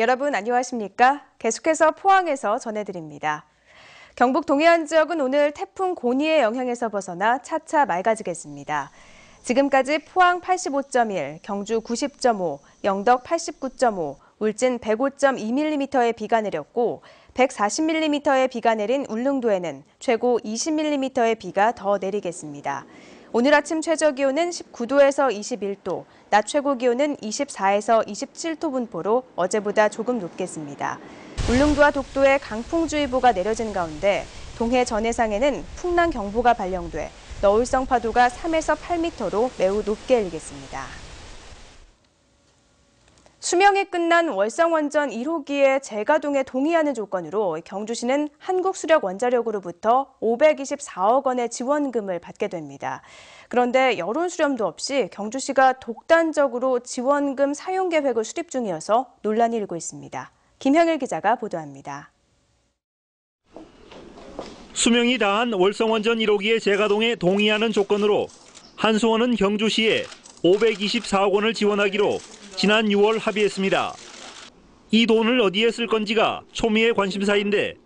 여러분 안녕하십니까? 계속해서 포항에서 전해드립니다. 경북 동해안 지역은 오늘 태풍 고니의 영향에서 벗어나 차차 맑아지겠습니다. 지금까지 포항 85.1, 경주 90.5, 영덕 89.5, 울진 105.2mm의 비가 내렸고 140mm의 비가 내린 울릉도에는 최고 20mm의 비가 더 내리겠습니다. 오늘 아침 최저기온은 19도에서 21도, 낮 최고기온은 24에서 27도 분포로 어제보다 조금 높겠습니다. 울릉도와 독도에 강풍주의보가 내려진 가운데 동해 전해상에는 풍랑경보가 발령돼 너울성 파도가 3에서 8m로 매우 높게 일겠습니다. 수명이 끝난 월성원전 1호기의 재가동에 동의하는 조건으로 경주시는 한국수력원자력으로부터 524억 원의 지원금을 받게 됩니다. 그런데 여론 수렴도 없이 경주시가 독단적으로 지원금 사용 계획을 수립 중이어서 논란이 일고 있습니다. 김형일 기자가 보도합니다. 수명이 다한 월성원전 1호기의 재가동에 동의하는 조건으로 한수원은 경주시에 524억 원을 지원하기로 지난 6월 합의했습니다. 이 돈을 어디에 쓸 건지가 초미의 관심사인데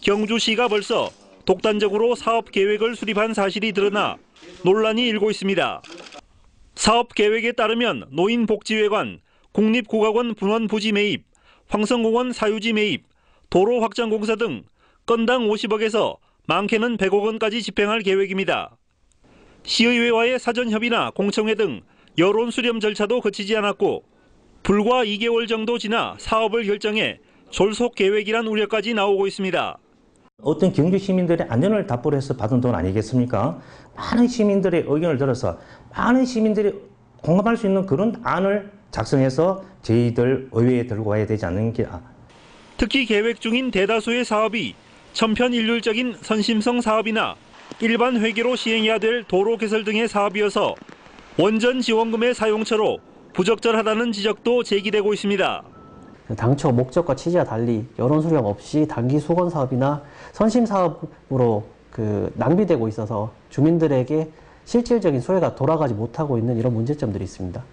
경주시가 벌써 독단적으로 사업 계획을 수립한 사실이 드러나 논란이 일고 있습니다. 사업 계획에 따르면 노인복지회관, 국립국악원 분원 부지 매입, 황성공원 사유지 매입, 도로 확장 공사 등 건당 50억에서 많게는 100억 원까지 집행할 계획입니다. 시의회와의 사전 협의나 공청회 등 여론 수렴 절차도 거치지 않았고 불과 2개월 정도 지나 사업을 결정해 졸속 계획이란 우려까지 나오고 있습니다. 어떤 경주 시민들의 안전을 답보로 해서 받은 돈 아니겠습니까? 많은 시민들의 의견을 들어서 많은 시민들이 공감할 수 있는 그런 안을 작성해서 저희들 의회에 들고 와야 되지 않는가. 특히 계획 중인 대다수의 사업이 천편일률적인 선심성 사업이나 일반 회계로 시행해야 될 도로 개설 등의 사업이어서 원전 지원금의 사용처로 부적절하다는 지적도 제기되고 있습니다. 당초 목적과 취지와 달리 여론 수렴 없이 단기 수건 사업이나 선심 사업으로 낭비되고 있어서 주민들에게 실질적인 수혜가 돌아가지 못하고 있는 이런 문제점들이 있습니다.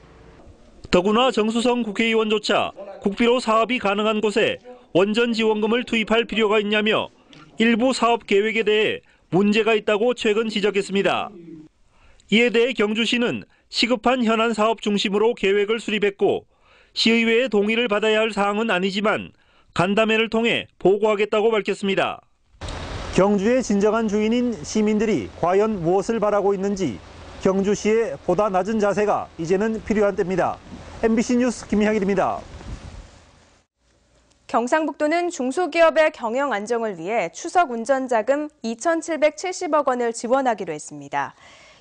더구나 정수성 국회의원조차 국비로 사업이 가능한 곳에 원전 지원금을 투입할 필요가 있냐며 일부 사업 계획에 대해 문제가 있다고 최근 지적했습니다. 이에 대해 경주시는 시급한 현안 사업 중심으로 계획을 수립했고 시의회의 동의를 받아야 할 사항은 아니지만 간담회를 통해 보고하겠다고 밝혔습니다. 경주의 진정한 주인인 시민들이 과연 무엇을 바라고 있는지 경주시의 보다 낮은 자세가 이제는 필요한 때입니다. MBC 뉴스 김형일입니다. 경상북도는 중소기업의 경영 안정을 위해 추석 운전자금 2,770억 원을 지원하기로 했습니다.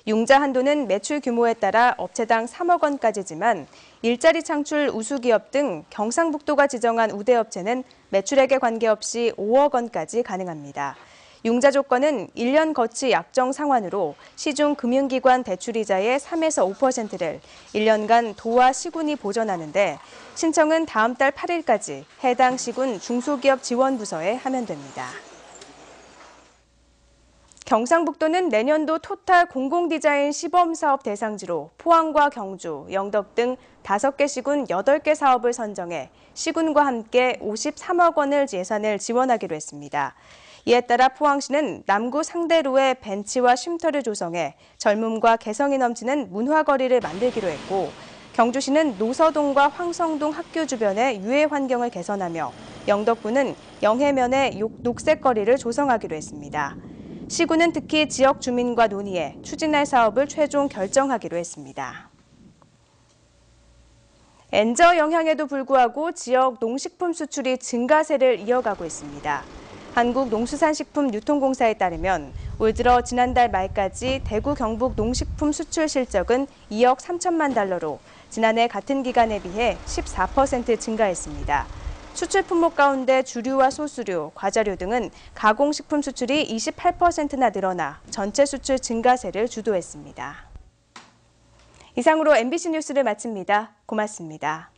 융자 한도는 매출 규모에 따라 업체당 3억 원까지지만 일자리 창출 우수기업 등 경상북도가 지정한 우대업체는 매출액에 관계없이 5억 원까지 가능합니다. 융자 조건은 1년 거치 약정 상환으로 시중 금융기관 대출이자의 3에서 5%를 1년간 도와 시군이 보전하는데 신청은 다음 달 8일까지 해당 시군 중소기업 지원부서에 하면 됩니다. 경상북도는 내년도 토탈 공공디자인 시범사업 대상지로 포항과 경주, 영덕 등 5개 시군 8개 사업을 선정해 시군과 함께 53억 원을 예산을 지원하기로 했습니다. 이에 따라 포항시는 남구 상대로에 벤치와 쉼터를 조성해 젊음과 개성이 넘치는 문화거리를 만들기로 했고 경주시는 노서동과 황성동 학교 주변의 유해 환경을 개선하며 영덕군은 영해면에 녹색거리를 조성하기로 했습니다. 시군은 특히 지역 주민과 논의해 추진할 사업을 최종 결정하기로 했습니다. 엔저 영향에도 불구하고 지역 농식품 수출이 증가세를 이어가고 있습니다. 한국농수산식품유통공사에 따르면 올 들어 지난달 말까지 대구 경북 농식품 수출 실적은 2억 3천만 달러로 지난해 같은 기간에 비해 14% 증가했습니다. 수출 품목 가운데 주류와 소수류, 과자류 등은 가공식품 수출이 28%나 늘어나 전체 수출 증가세를 주도했습니다. 이상으로 MBC 뉴스를 마칩니다. 고맙습니다.